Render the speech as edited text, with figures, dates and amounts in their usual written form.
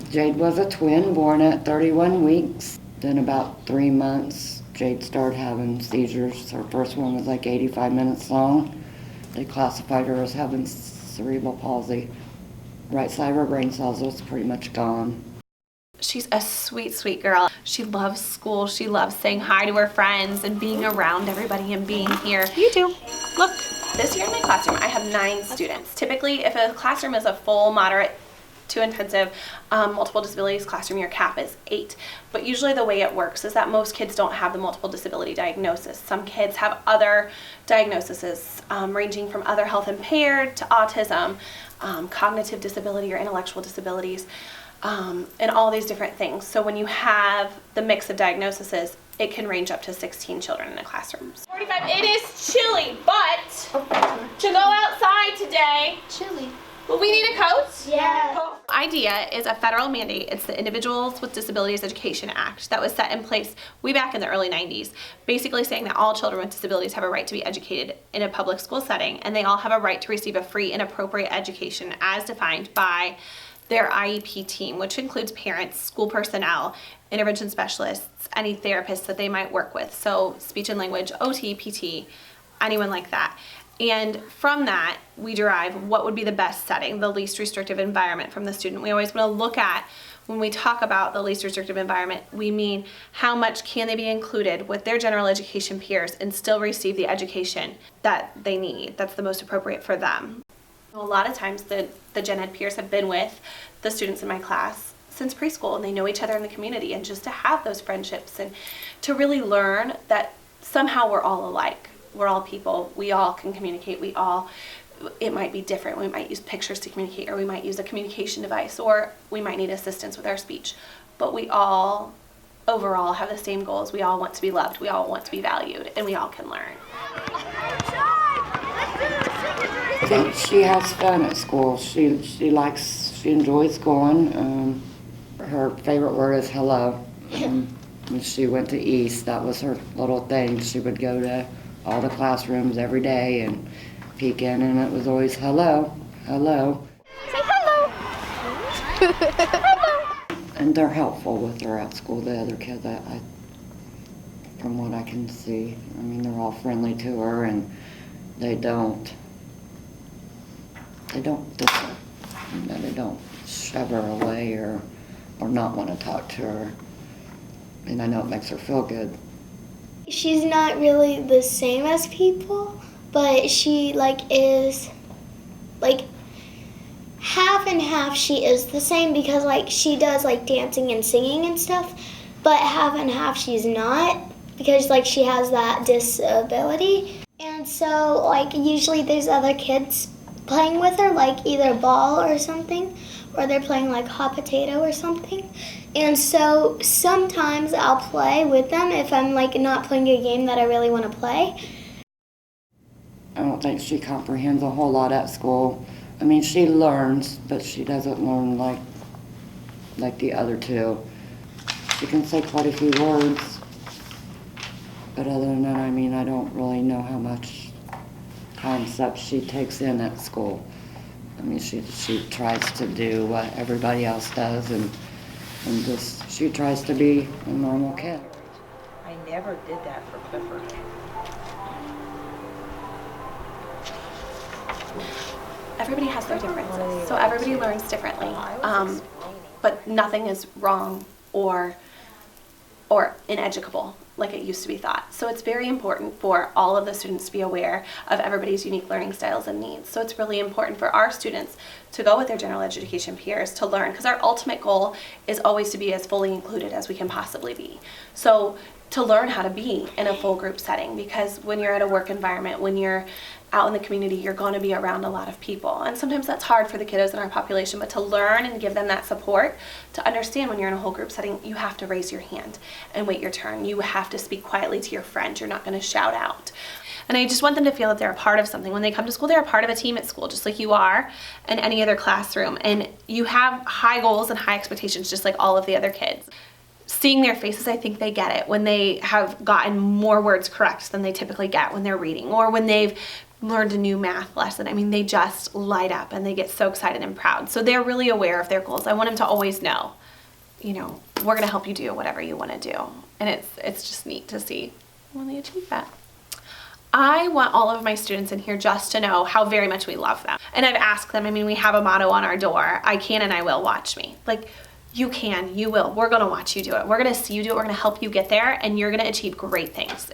Jade was a twin born at 31 weeks. Then about 3 months, Jade started having seizures. Her first one was like 85 minutes long. They classified her as having cerebral palsy. Right side of her brain cells was pretty much gone. She's a sweet, sweet girl. She loves school. She loves saying hi to her friends and being around everybody and being here. You do. Look, this year in my classroom, I have 9 students. Typically, if a classroom is a full, moderate to intensive multiple disabilities classroom, your cap is 8. But usually the way it works is that most kids don't have the multiple disability diagnosis. Some kids have other diagnoses ranging from other health impaired to autism, cognitive disability or intellectual disabilities. And all these different things. So when you have the mix of diagnoses, it can range up to 16 children in a classroom. 45, it is chilly, but to go outside today, Chilly. well, we need a coat. Yeah. IDEA is a federal mandate. It's the Individuals with Disabilities Education Act that was set in place way back in the early 90s, basically saying that all children with disabilities have a right to be educated in a public school setting, and they all have a right to receive a free and appropriate education as defined by their IEP team, which includes parents, school personnel, intervention specialists, any therapists that they might work with. So speech and language, OT, PT, anyone like that. And from that, we derive what would be the best setting, the least restrictive environment from the student. We always want to look at, when we talk about the least restrictive environment, we mean how much can they be included with their general education peers and still receive the education that they need, that's the most appropriate for them. A lot of times the gen ed peers have been with the students in my class since preschool, and they know each other in the community, and just to have those friendships and to really learn that somehow we're all alike. We're all people. We all can communicate. It might be different. We might use pictures to communicate, or we might use a communication device, or we might need assistance with our speech. But we all overall have the same goals. We all want to be loved. We all want to be valued, and we all can learn. I think she has fun at school. She enjoys going. Her favorite word is hello. When she went to East, that was her little thing. She would go to all the classrooms every day and peek in, and it was always hello, hello. Say hello. Hello. And they're helpful with her at school, the other kids, from what I can see. I mean, they're all friendly to her, and they don't they don't shove her away or not want to talk to her. And I know it makes her feel good. She's not really the same as people, but she is half and half. She is the same because she does dancing and singing and stuff, but half and half she's not because she has that disability. And so usually there's other kids playing with her, either ball or something, or they're playing hot potato or something. And so sometimes I'll play with them if I'm not playing a game that I really want to play. I don't think she comprehends a whole lot at school. I mean, she learns, but she doesn't learn like the other two. She can say quite a few words, but other than that, I mean, I don't really know how much concepts she takes in at school. I mean, she tries to do what everybody else does, and she tries to be a normal kid. I never did that for Clifford. Everybody has their differences, so everybody learns differently. But nothing is wrong or ineducable like it used to be thought. So it's very important for all of the students to be aware of everybody's unique learning styles and needs. So it's really important for our students to go with their general education peers to learn, because our ultimate goal is always to be as fully included as we can possibly be. So to learn how to be in a full group setting, because when you're at a work environment, when you're out in the community, you're going to be around a lot of people, and sometimes that's hard for the kiddos in our population. But to learn and give them that support, to understand when you're in a whole group setting, you have to raise your hand and wait your turn. You have to speak quietly to your friend. You're not going to shout out. And I just want them to feel that they're a part of something. When they come to school, they're a part of a team at school, just like you are in any other classroom. And you have high goals and high expectations, just like all of the other kids. Seeing their faces, I think they get it when they have gotten more words correct than they typically get when they're reading, or when they've learned a new math lesson, I mean, they just light up and they get so excited and proud. So they're really aware of their goals. I want them to always know, you know, we're going to help you do whatever you want to do. And it's just neat to see when they achieve that. I want all of my students in here just to know how very much we love them. And I've asked them, I mean, we have a motto on our door, I can and I will, watch me. Like, you can, you will, we're gonna watch you do it. We're gonna see you do it, we're gonna help you get there, and you're gonna achieve great things.